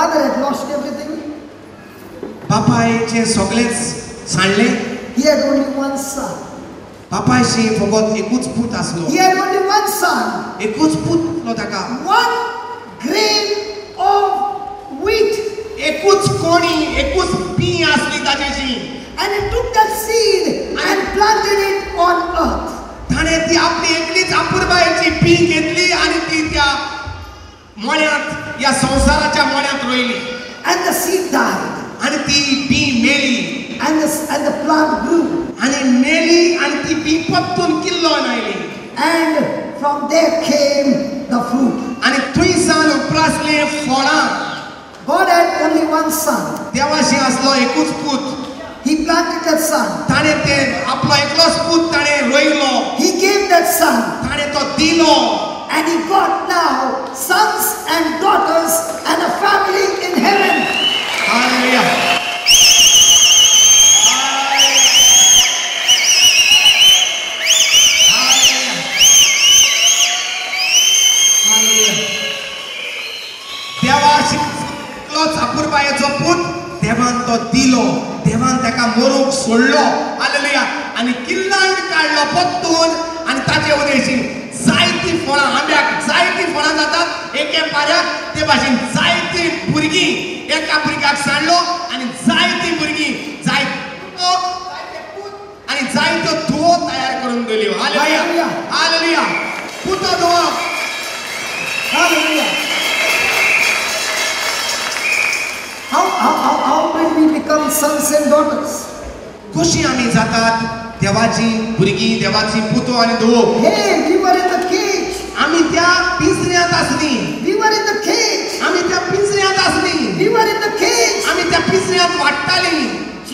father had lost everything. बापायचे सगळेच सांडले. He had only one son. बापायशी फकत एकूच पूत आसलो. He had only one son. एकूच पूत आसलो ताका. One grain of wheat. एकूच कोणी, एकूच पी आसली ताजेची. And he took that seed and planted it on earth. ताणे ती आपली एकलीच अपूर्बायेची पी घेतली आणि ती त्या मळ्यात, या संसाराच्या मळ्यात रोयली. And the seed died. आणि ती बी मेली. And the plant grew. आणि मेली आणि ती बी पत्तून किल्लोन आयली. And from there came the fruit. आणि थंयसान उपरासले फळां. God had only one son. देवाशी असलो एकूच पूत. He planted that son. ताणे ते आपलो एकलोच पूत ताणे रोयलो. He gave that son. ताणे तो दिलो. And he got now sons and daughters and a family in heaven. Hallelujah. देवाशी एकलोच अपूर्बायेचो पूत देवान तो दिलो. देवान ताका मरूंक सोडलो. हालेलुया. आणि किल्लांत काडलो पत्तून आणि ताचे उदेशी जायती फळां, आंब्याक जायती फळां जातात एके पाऱ्याक, ते भाशेन जायती भुरगीं एका भुरग्याक सांडलो आणि जायती भुरगीं जायतो आणि जायत्यो धुवो तयार करून दिल्यो. हालेलुया. हालेलुया. पुतो धुवो. Hallelujah. How will we become sons and daughters? कशी आमी जातात देवाची भुरगीं, देवाची पुतो आणि धुवो. Hey, we were in the cage. आमी त्या पिंजऱ्यांत आसली. We were in the cage. आमी त्या पिंजऱ्यांत आसली. We were in the cage. आमी त्या पिंजऱ्यांत वाडटाली.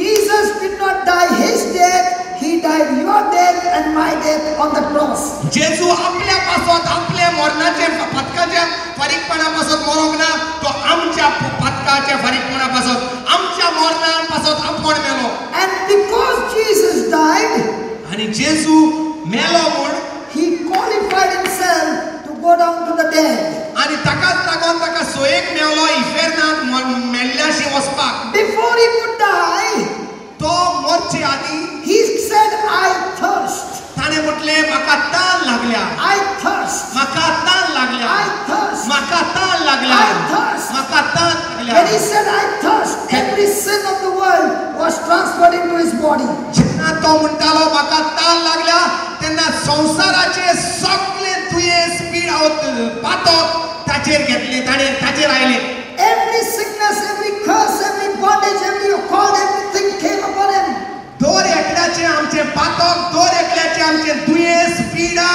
Jesus did not die his death. He died your death and my death on the cross. जेजू आपल्या पासत आपल्या मरणाचे पदकाच्या फारीकपणापासून मरोंक ना, तो आमच्या पदकाच्या फारीकपणापासून आमच्या मरणापासून आपण मेलो. And because Jesus died, आणि जेजू मेलो म्हूण he qualified himself to go down to the dead. आणि ताकाच लागून ताका सोयेक मेवलो इफेरनांत मेल्ल्याशी वचपाक. Before he would die, तो मरचे आदी he said, I thirst. ताणे म्हटले म्हाका ताण लागल्या. I thirst. म्हाका ताण लागल्या. I thirst. म्हाका ताण लागल्या. I thirst. म्हाका ताण लागल्या. When he said, I thirst, every sin of the world was transferred into his body. जेन्ना तो म्हणटालो म्हाका ताण लागल्या, तेन्ना संसाराचे सगळे दुयेंस पीड पातक ताचेर घेतले. ताणे ताचेर आयले. Every sickness, every curse, every bondage, every accord, everything came upon him. दोर एकल्याचे आमचे पातक, दोर एकल्याचे आमचे दुयेंस पीडा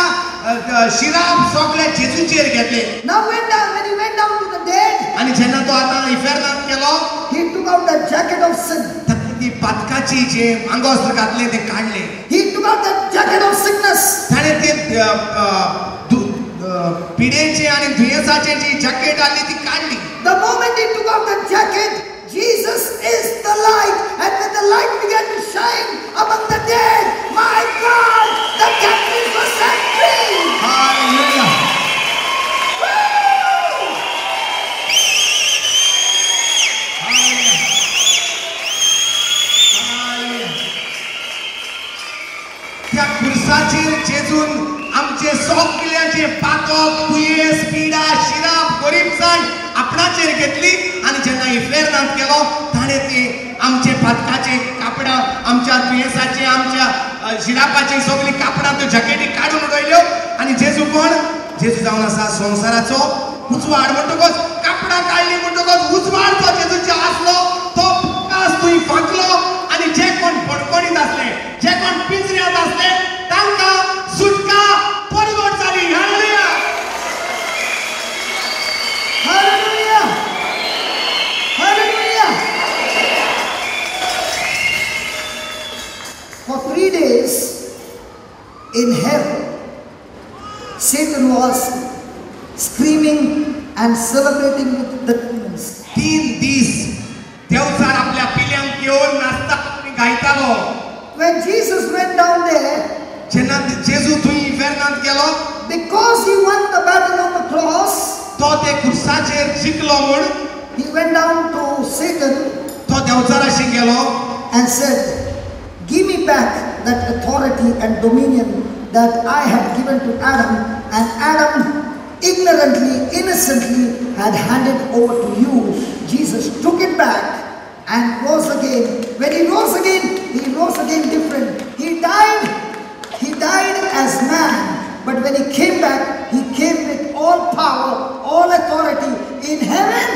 शिराप सगळे जेजूचेर घेतले. Now when he went down to the dead, आणि जेन्ना तो आतां इफेरनांत गेलो, he took out the jacket of sin. ती पातकाची जे आंगोस्त्र घातले ते काढले. He took out the jacket of sickness. ताणे ते पिडेचे आणि दुयेंसाचे जी जॅकेट आली ती काढली. The moment he took out the jacket, Jesus is the light, and when the light began to shine among the dead, my God, the captives were set free. Hallelujah. त्या खुर्साचेर जेजून आमचे सगळ्यांचे पातक, दुयेंस, पिडा, शिराप, गरीबसाण आपणाचेर घेतली आणि जेन्ना इफेरनांत गेलो, ताणे ते आमचे पातकाचे कापडां, आमच्या दुयेंसाचे, आमच्या शिरापाची सगळी कापडां त्यो जॅकेटी काडून उडयल्यो आणि जेजू कोण? जेजू जावन आसा संवसाराचो उजवाड. म्हणटकच कापडां काडली म्हणटकच उजवाड जो जेजूचो आसलो तो थंय फांकलो आणि जे कोण भडकोडीत आसले, जे कोण पिंजऱ्यांत आसले, तांकां सुटका परगट जाली. Hallelujah. Hallelujah. Hallelujah. For 3 days in hell, Satan was screaming and celebrating with the demons. 3 दीस देवचार आपल्या पिल्यांक घेवन नाचता आनी गायतालो. When Jesus went down there, जेन्ना जेजू थंय इफेरनांत गेलो, because he won the battle on the cross, तो ते खुर्साचेर जिखलो म्हूण he went down Satan तो देवचाराशी गेलो and said, "Give me back that authority and dominion that I had given to Adam." And Adam ignorantly, innocently had handed over to you. Jesus took it back and rose again. When he rose again different. He died as man, but when he came back, he came with all power, all authority in heaven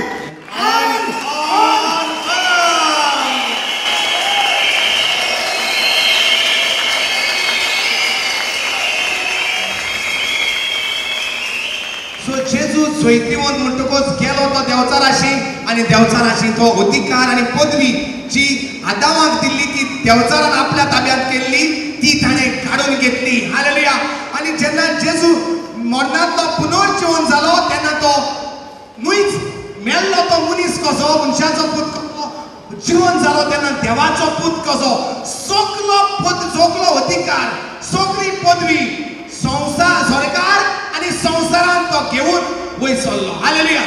and on earth. सो जेजू चैतीवन म्हणटकच गेलो तो देवचाराशी आणि देवचाराशी तो अधिकार आणि पदवी जी आदामाक दिल्ली ती देवचारान आपल्या ताब्यात केल्ली ती ताणे काढून घेतली. हालेलुया. आणि जेन्ना जेजू मरणांतलो पुनर्जीवन जालो तेन्ना तो न्हूच मेल्लो तो मनीस कसो मनशाचो पूत कसो जीवन जालो तेन्ना देवाचो पूत कसो सगलो अधिकार सगळी पदवी संसार सरकार आणि संसारान तो घेऊन वयसल्लो. Hallelujah.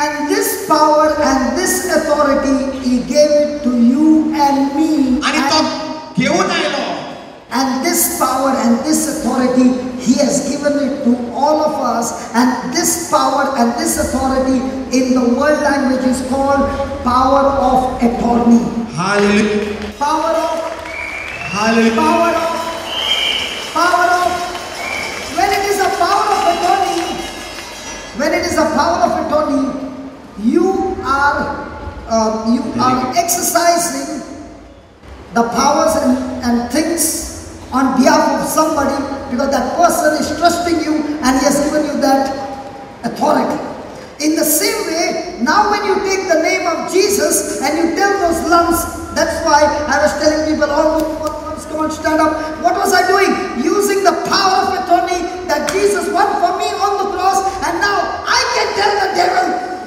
And this power and this authority he gave it to you and me. आणि तो घेऊन आयलो. And this power and this authority he has given it to all of us. And this power and this authority in the world language is called power of attorney. Hallelujah. Power of. Hallelujah. Power of. When it is a power of attorney, you are exercising the powers and things on behalf of somebody, because that person is trusting you and he has given you that authority. In the same way, now when you take the name of Jesus and you tell those lumps, that's why I was telling people, almost come on, stand up. What was I doing? Using the power of attorney that Jesus won for me on the cross, and now I can tell the devil,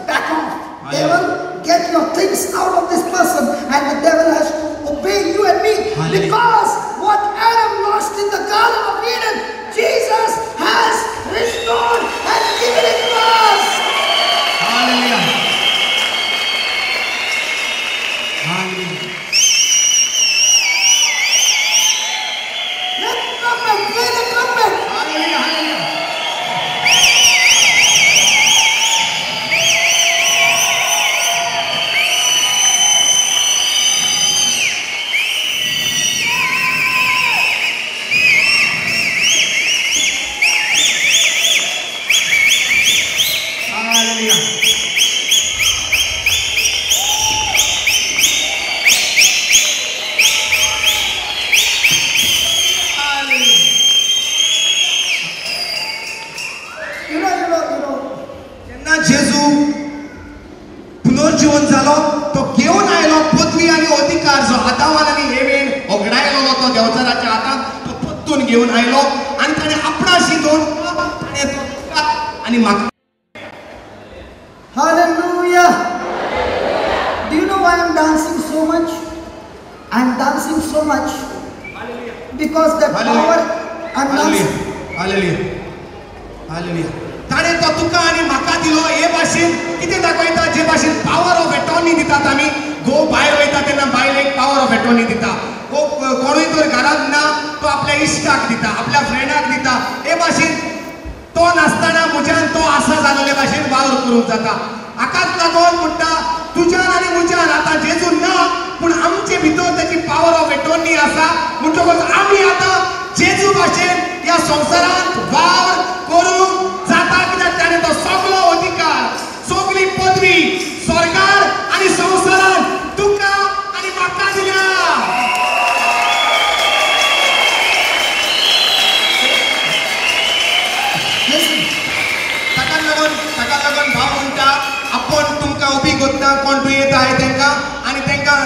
back off. Devil, get your things out of this person, and the devil has to obey you and me. Because what Adam lost in the Garden of Eden, Jesus has restored and given it to us. Hallelujah. Hallelujah. Let the trumpet, play the trumpet. Hallelujah. Hallelujah. जेजू पुनर्जीवन जालो तो घेऊन आयलो पदवी आणि अधिकार जो आदामान आणि हेवेन ओगडायलो तो देवचाराच्या हातान तो पत्तून घेऊन आयलो आणि ताणे आपणाशी दवरलो आणि म्हाका. Hallelujah. Do you know why I'm dancing so much? I'm dancing so much because that power I'm dancing. Hallelujah. Hallelujah. ताणे तो तुका आणि म्हाका दिलो हे भाशेन कितें दाखयता, जे भाशेन पावर ऑफ एटॉर्नी दितात आमी. घोव भायर वयता तेन्ना बायलेक पावर ऑफ एटॉर्नी दिता. कोणूय तर घरांत ना तो आपल्या इश्टाक दिता, आपल्या फ्रेंडाक दिता. हे भाशेन तो नासतना म्हज्यान तो आसा जालोले भाशेन वावर करूंक जाता. हाकाच लागून म्हणटा तुज्यान आनी म्हज्यान आतां जेजू ना, पूण आमचे भितर तेची पावर ऑफ एटॉर्नी आसा. म्हणटकच आमी आतां जेजू भाशेन ह्या संवसारांत वावर करूंक जाता, कित्याक ताणें तो सगळो अधिकार सगळी पदवी सरकार आनी संवसारांत तुका आनी म्हाका दिल्या. ताका लागून भाव म्हणटा आपण तुमकां उबी करता कोण दुयेंत आहाय तांकां, आनी तांकां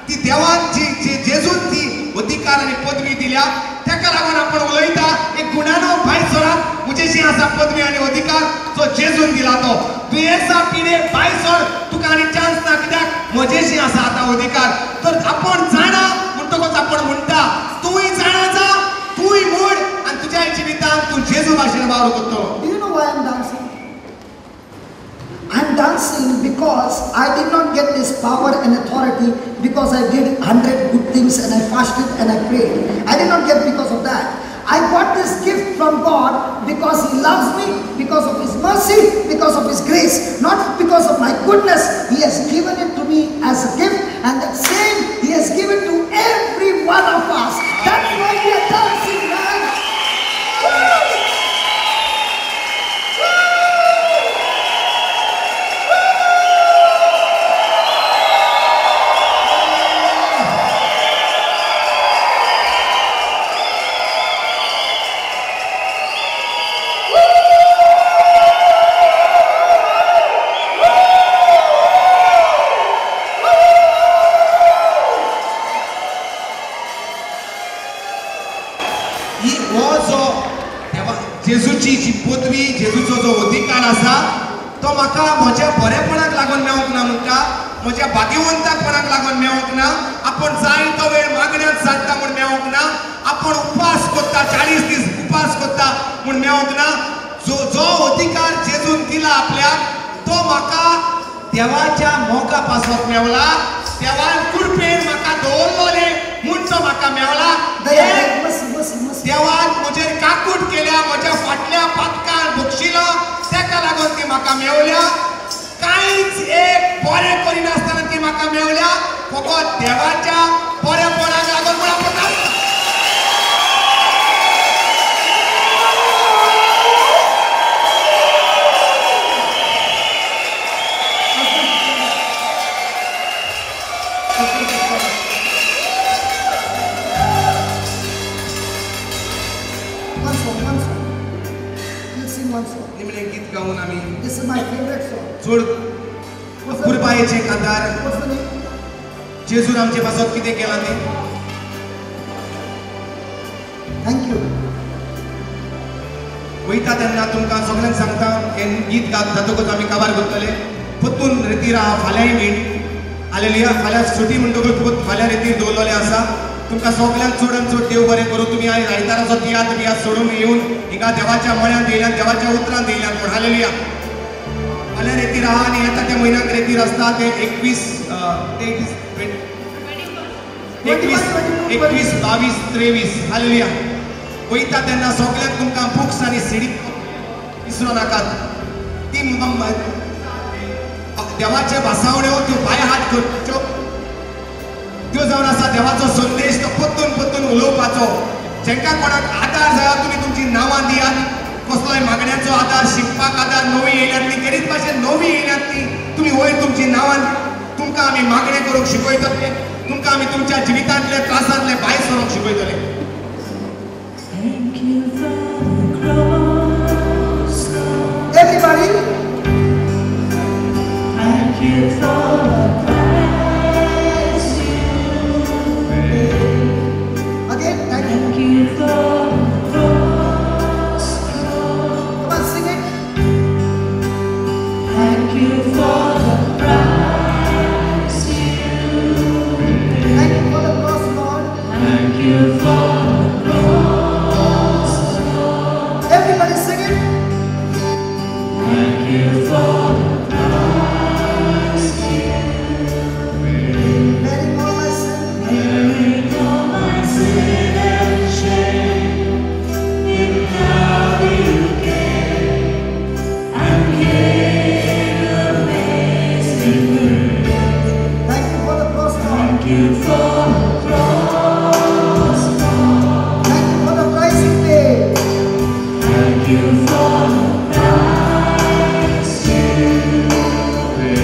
ती देवान जी जेजून ती अधिकार आनी पदवी दिल्या. ताका लागून आपण उलयता एक गुणानो भायर सरात म्हजेशी आसा पदवी आनी अधिकार जो जेजून दिला. तो दुयेंसा पिडे भायर सर, तुका आनी चान्स ना, कित्याक म्हजेशी आसा आतां अधिकार. तर आपण जाणा म्हणटकच आपण म्हणटा तूंय जाणा जा, तूंय म्हण आनी तुज्या जिवितांत तूं जेजू भाशेन वावर करतलो. Do you know why I'm dancing? I'm dancing because because I did not get this power and authority because I did 100 good things and I fasted and I prayed. I did not get because of that. I got this gift from God because He loves me, because of His mercy, because of His grace, not because of my goodness. He has given it to me as a gift, and that same He has given to every one of us. That's why we are dancing, man. जेजूची जी पदवी, जेजूचो जो अधिकार आसा तो म्हाका म्हज्या बरेपणाक लागून मेळोंक ना म्हणटा, म्हज्या भाग्यवंतापणाक लागून मेळोंक ना, आपण जाय तो वेळ मागण्यांत सारता म्हूण मेळोंक ना, आपण उपास करता 40 दीस उपास करता म्हूण मेळोंक ना. जो अधिकार जेजून दिला आपल्याक तो म्हाका देवाच्या मोगा पासत मेवला, देवान कृपेन म्हाका दवरलोले म्हूण तो म्हाका मेवला. देवान म्हजेर काकूट केल्या, म्हज्या फाटल्या पातकान बक्षिलो, तेका लागून ती म्हाका मेवल्या. कांयच एक बरें करिनासतना ती म्हाका मेवल्या, फकत देवाच्या बरेपणाक लागून म्हूण आपण निमणे गीत गाऊन आम्ही This is my favorite song. चोड पुरबायेचे खातार What's the name? जेजून आमचे पासत कितें केलां तें. Thank you. वयता तेन्ना तुमकां सगळ्यांक सांगता हें गीत जातकच आमी काबार करतले. परतून रेतीर आहा फाल्यांय बीन हालेलुया. फाल्यां सुटी म्हणटकूच फाल्यां रेतीर दवरलेले आसा. तुमकां सगळ्यांक चड आनी चड देव बरें करूं. तुमी आयज आयताराचो तियात्र बी आज सोडून येवन हिंगा देवाच्या मळ्यांत येयल्यात, देवाच्या उतरांत येयल्यात म्हूण हालेलुया. फाल्यां रेतीर आहा आनी येता त्या म्हयन्याक रेतीर आसता ते 21, 22, 23 हालेलुया. वयता तेन्ना सगळ्यांक तुमकां बुक्स आनी सिडी विसरूं नाकात. ती देवाचे भासावण्यो त्यो बाय हात करच्यो, त्यो जावन आसा देवाचो संदेश तो परतून उलोवपाचो. जेंकां कोणाक आदार जाय तुमी तुमची नांवां दियात. कसलोय मागण्यांचो आदार, शिकपाक आदार, नवी येयल्यात ती गरीब भाशेन नवी येयल्यात ती तुमी वयर तुमची नांवां तुमकां आमी मागणे करूंक शिकयतले. तुमकां आमी तुमच्या जिवितांतले त्रासांतले भायर सरूंक शिकयतले. Everybody. Thank you for the price you paid. Again, thank you. Thank you for the cross. Come on, sing it. Thank you for the price you paid. Thank you for the cross, Lord. Thank you for the cross. Everybody sing it. Thank you for the price you paid. Bearing all my sin. Bearing all my sin and shame, in Calvary you came and gave amazing grace. Thank you for the cross, Lord. Thank you for the cross, Lord. Thank you for the price you paid. Thank you for the price you paid.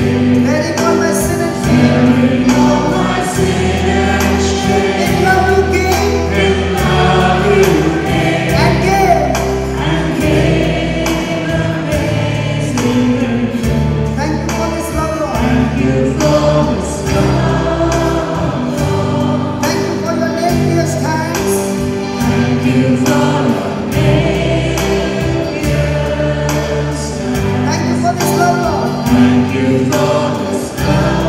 Bearing all my sin and shame. Bearing all my sin and shame, In love you came in love you came and gave. and gave amazing grace. Thank you for this love, Lord. Thank you for this love, Lord. Thank you for your nameless hands. Thank you for your nameless hand. Thank you for this love, Lord. Thank you for this love,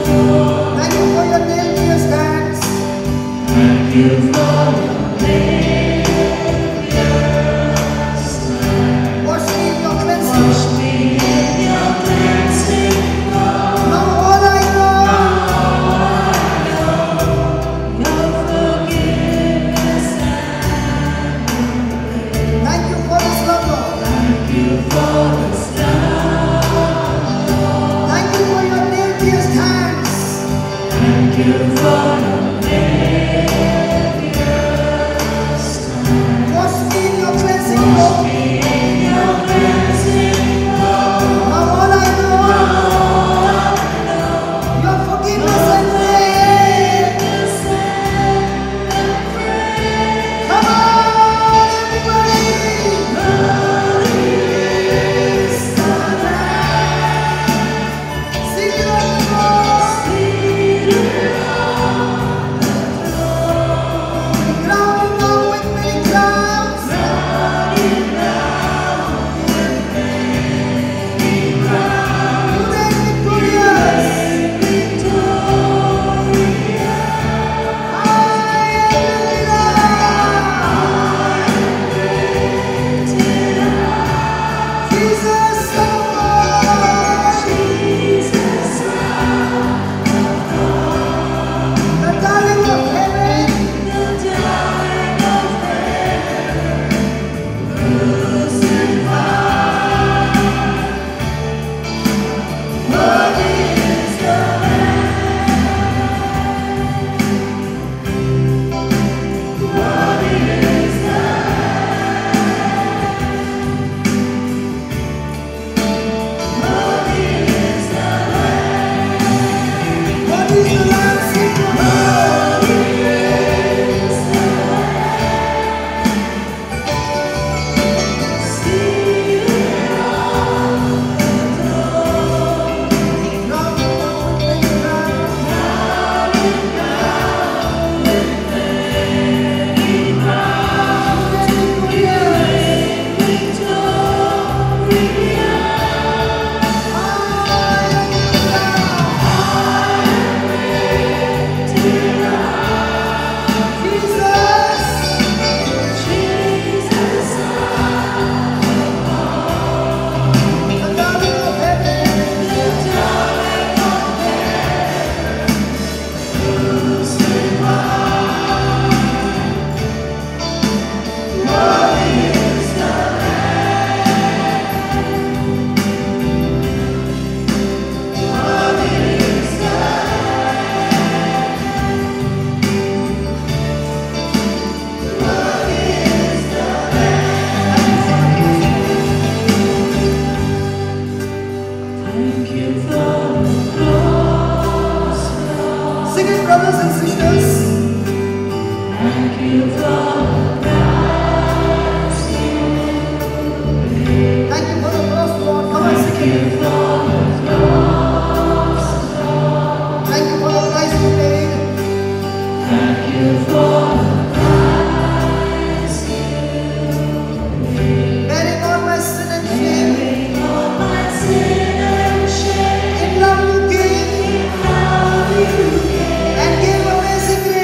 Lord. Thank you for your nameless hands. Thank you for your nameless hand. Wash me in your cleansing. Wash me in your cleansing Wash me in your cleansing flow. Now all I know, your forgiveness and grace. Come on, everybody. Sing it on the floor. Ground down with many clouds. Today victorious. Jesus, the darling of heaven. What is the Lamb? Sing the Lord. Sing it, brothers and sisters. Thank you for the first Lord. Come on, sing it. Thank you for the price you paid. Bearing all my sin and shame. In love you gave and gave amazing grace.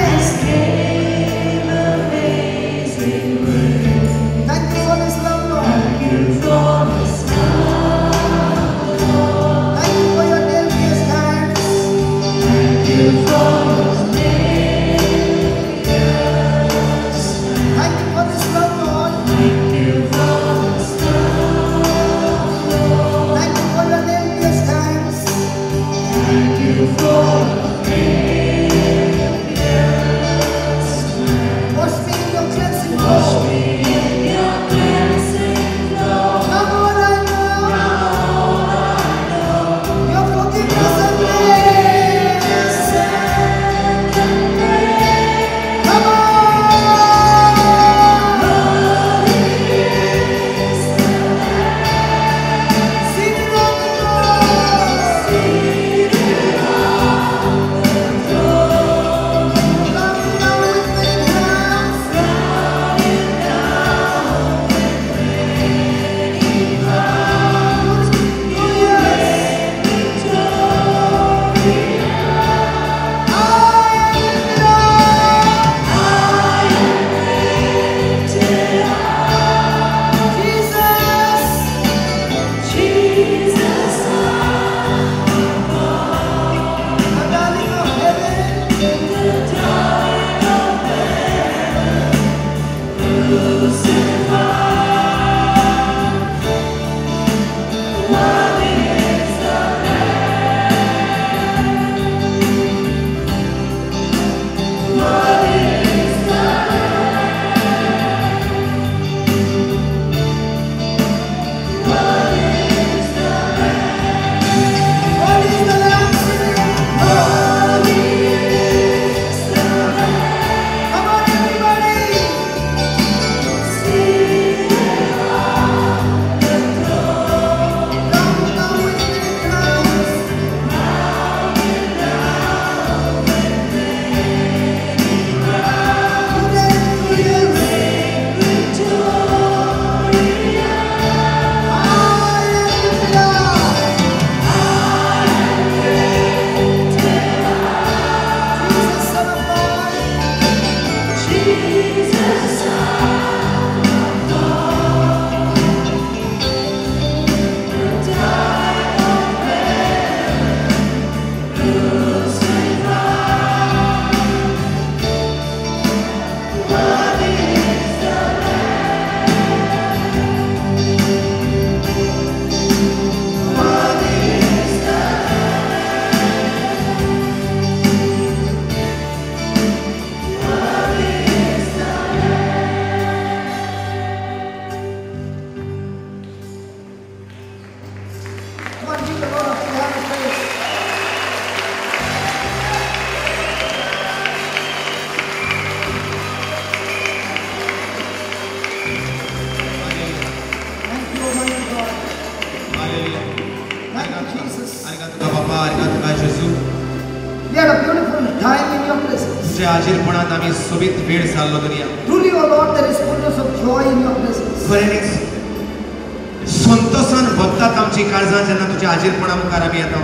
बापा आर्गां तुका जेजू We had a beautiful time in your presence. तुझ्या हाजीरपणांत आमी सोबीत वेळ सारलो दुनिया Truly, O Lord, there is fullness of joy in your presence. खरेंच संतोषान भरतात आमची काळजां जेन्ना तुज्या हाजीरपणा मुखार आमी येता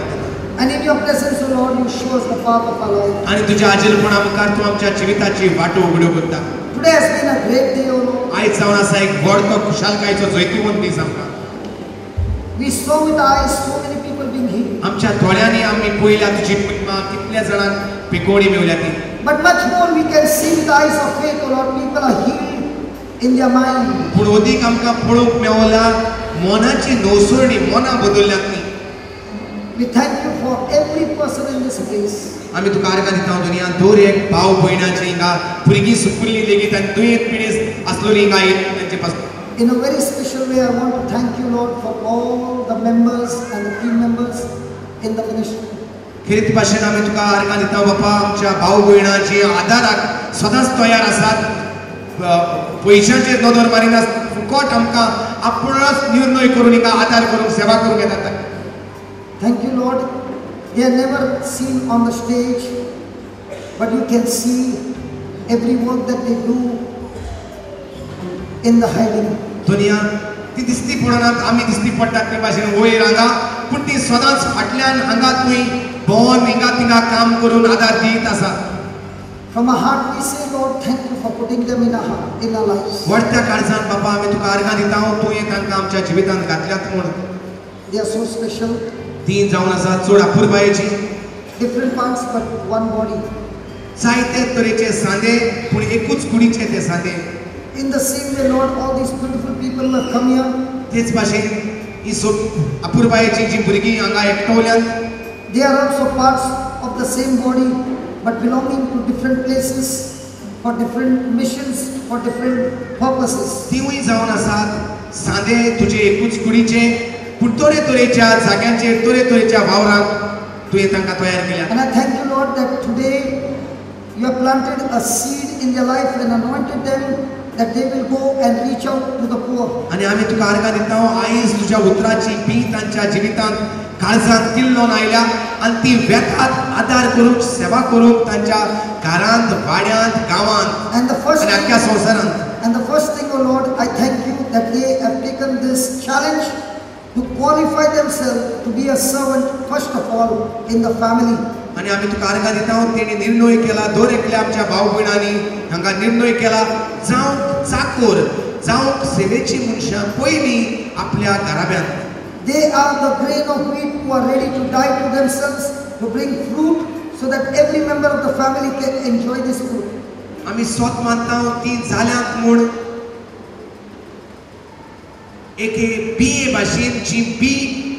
And in your presence, O Lord, you show us the path of our life. आनी तुज्या हाजीरपणा मुखार तूं आमच्या जिविताची वाटो उगड्यो करता. Today has been a great day, O Lord. आयज जावन आसा एक व्हड तो खुशालकायेचो जैतवंत दीस आमकां. We saw with our eyes so many people being healed. आमच्या दोळ्यांनी आमी पळयल्या तुजी महिमा कितल्या जाणांक पिकोवणी मेवल्या ती. But much more we can see with the eyes of faith, O Lord. People are healed in their mind. पूण अदीक आमकां पळोवंक मेवला मोनाची नवसरणी मोना बदलल्यात न्ही. We thank you for every person in this place. आमी तुका आर्गां दिता दुनियान दर एक भाव भयणाची हिंगा भुरगीं सुपुल्ली लेगीत आनी दुयेंत पिडेस्त आसलोली हिंगा तेंचे पासून. In a very special way, I want to thank you, Lord, for all the members and the team members in the ministry. खेरीत भाशेन आमी तुका आर्गां दिता बापा आमच्या भाव भयणाची आदाराक सदांच तयार आसात. पयशांचेर नदर मारिनात फुकट आमकां आपणच निर्णय करून हिंगा आदार करूंक सेवा करूंक येतात. Thank you, Lord. They are never seen on the stage, but you can see every work that they do in the hiding. दुनिया ती दिसती पडनात आमी दिसती पडटात ते भाशेन वयर हांगा पूण ती सदांच फाटल्यान हांगा तुवें भोंवन हिंगा तिंगा काम करून आदार दीत आसा. From our heart we say, Lord, thank you for putting them in our lives. व्हडत्या काळजान बाबा आमी तुका आर्गां दिता तुवें तांकां आमच्या जिवितांत घातल्यात म्हूण. They are so special. तीन जावन आसा चड अपुरबायेची Different parts, but one body. जायते तरेचे सांदे पूण एकूच कुडीचे ते सांदे. In the same way, Lord, all these beautiful people who have come here, तेच भाशेन ही सोब अपुरबायेची जी भुरगीं हांगा एकटवल्यात they are also parts of the same body, but belonging to different places, for different missions, for different purposes. तिवूय जावन आसात सांदे तुजे एकूच कुडीचे पूण तरेतरेच्या जाग्यांचेर तरेतरेच्या वावरांक तुवें तांकां तयार केल्यात. And I thank you, Lord, that today you have planted a seed in their life and anointed them that they will go and reach out to the poor. आनी आमी तुका आर्गां दिता आयज तुज्या उतराची बी तांच्या जिवितांत काळजांत किल्लोन आयल्या आनी ती वेतात आदार करूंक सेवा करूंक तांच्या घरांत वाड्यांत गांवांत And the first आनी आख्ख्या संवसारांत. And the first thing, O Lord, I thank you that they have taken this challenge to qualify themselves to be a servant first of all in the family. आनी आमी तुका आर्गां दिता तेणी निर्णय केला दर एकल्या आमच्या भाव भयणांनी हांगा निर्णय केला जावं चाकोर जावं सेवेची मनशां पयलीं आपल्या घराब्यांत. They are the grain of wheat who are ready to die to themselves to bring fruit so that every member of the family can enjoy this fruit. आमी स्वत मानता ती जाल्यांत म्हूण एके बिये भाशेन जी बी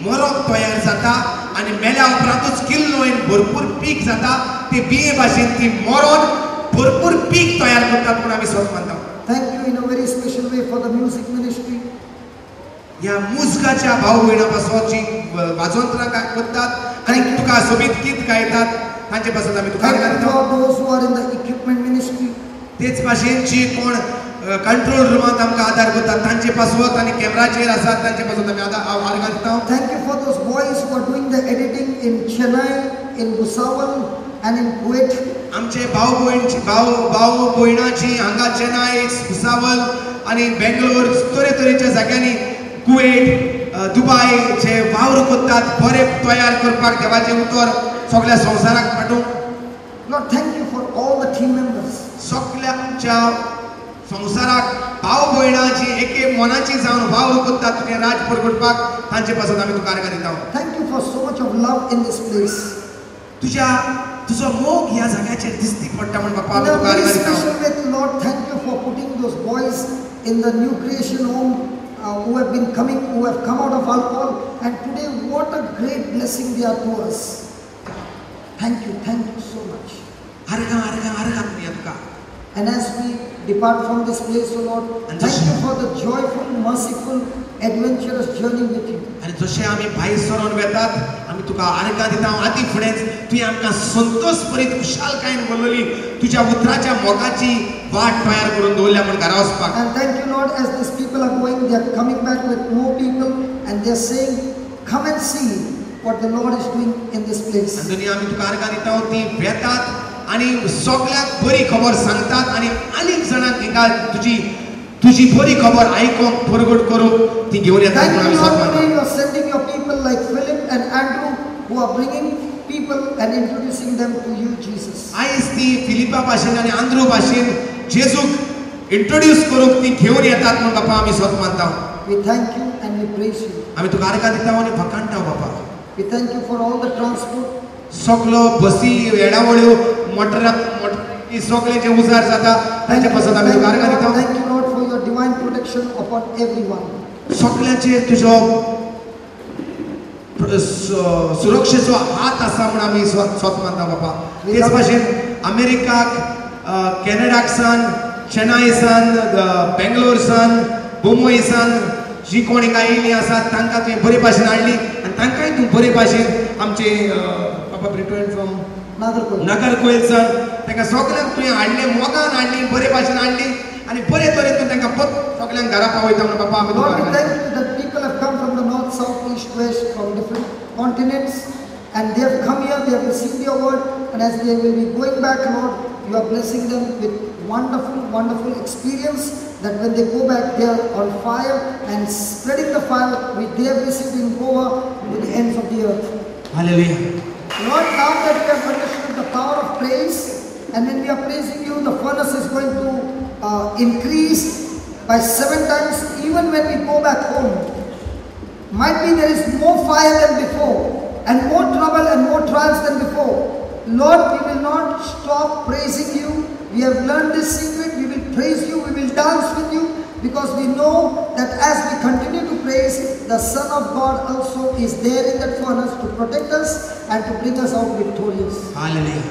मरोप तयार जाता आनी मेल्या उपरांतूच किल्लोयन भरपूर पीक जाता ते बिये भाशेन ती मरोन भरपूर पीक तयार करतात म्हूण आमी स्वत मानता. Thank you in a very special way for the music ministry. ह्या मुजगाच्या भाव भयणां पासून जी वाजोंत्रां करतात आनी तुका सोबीत गीत गायतात तांचे पासून आमी तुका Thank आर्गां you दिता. for those who are in the equipment ministry. तेच भाशेन जी कोण कंट्रोल रुमांत आमकां आदार करतात तांचे पासून आनी कॅमेराचेर आसात तांचे पासून आमी आर्गां दिता. Thank you for those boys who are doing the editing in Chennai, in Bhusawal and in Kuwait. आमचे भाव भयणाची हांगा चेन्नई भुसावल आनी बेंगलोर तरेतरेच्या जाग्यांनी कुवेट दुबयचे वावर करतात बरे तयार करपाक देवाचें उतर सगळ्या संवसाराक पाठोवंक. Lord, thank you for all the team members. सगळ्या आमच्या संवसाराक भाव भयणाची एके मनाची जावन वावर करतात तुवें राज परगटपाक तांचे पासून आमी तुका आर्गां दिता. Thank you for so much of love in this place. तुजो मोग ह्या जाग्याचेर दिसती पडटा म्हण बापा In आमी a तुका very आर्गां दिता. special way, Lord, thank you for putting those boys in the new creation home who have been coming, who have come out of alcohol, and today what a great blessing they are to us. Thank you so much. आर्गां दिया तुका. And as we depart from this place, O Lord, thank you for the joyful, merciful, adventurous journey with you. आनी जशें आमी भायर सरोन वेतात आमी तुका आर्गां दिता आदी फुडेंच तुवें आमकां संतोश भरीत खुशालकायेन बोलयली तुज्या उतराच्या मोगाची वाट तयार करून दवरल्या म्हूण घरा वचपाक. And thank you, Lord, as these people are going, they are coming back with more people and they are saying, come and see what the Lord is doing in this place. आणि दुनिया आमी तुका आर्गां दिता ती वेतात आणि सगळ्याक बरी खबर सांगतात आणि अनेक जाणांक हिंगा तुझी बरी खबर आयकोंक परगट करूंक ती घेवन येतात Thank म्हणून you, आमी Lord, सत today you मानता. are sending your people like Philip and Andrew who are bringing people and introducing them to you, Jesus. आयज ती फिलिपा भाशेन आणि आंध्रू भाशेन जेजूक इंट्रोड्यूस करूंक ती घेवन येतात म्हणून बापा आमी सत मानता. We thank you and we praise you. आमी तुका आर्गां दिता आनी फकाणटा बापा. We thank you for all the transport. सगळो बसी येडावळ्यो मोटरां सगळे जे उजार जाता ताचे पासून आमी तुका आर्गां दिता. Thank you, Lord, for your divine protection upon everyone. सगळ्यांचेर तुजो सुरक्षेचो हात आसा म्हणून आमी स्वत मानता बापा. तेच भाशेन अमेरिकाक कॅनडाक सान चेन्नई सान बेंगलोर सान मुंबई सान जी कोण हिंगा येयल्लीं आसात तांकां तुवें बरे भाशेन हाडली आनी तांकांय तूं बरे भाशेन आमचे बाबा रिटर्न फ्रॉम Nagarkoil. नागरकोइल सान तांकां सगळ्यांक तुवें हाडलें मोगान हाडली बरे भाशेन हाडली आनी बरे तरेन तूं तांकां सगळ्यांक घरा पावयता म्हणून बापा आमी Lord, we तुका thank you that people have come from the north, south, east, west, from different continents, and they have come here, they have received your word, and as they will be going back, Lord, you are blessing them with wonderful, wonderful experience, that when they go back, they are on fire and spreading the fire which they have received in Goa to the ends of the earth. Hallelujah. Lord, now that we have understood the power of praise, and when we are praising you, the furnace is going to increase by 7 times, even when we go back home. Might be there is more fire than before, and more trouble and more trials than before. Lord, we will not stop praising you. We have learned this secret. We will praise you. We will dance with you, because we know that as we continue to praise, the Son of God also is there in that furnace to protect us and to bring us out victorious. Hallelujah.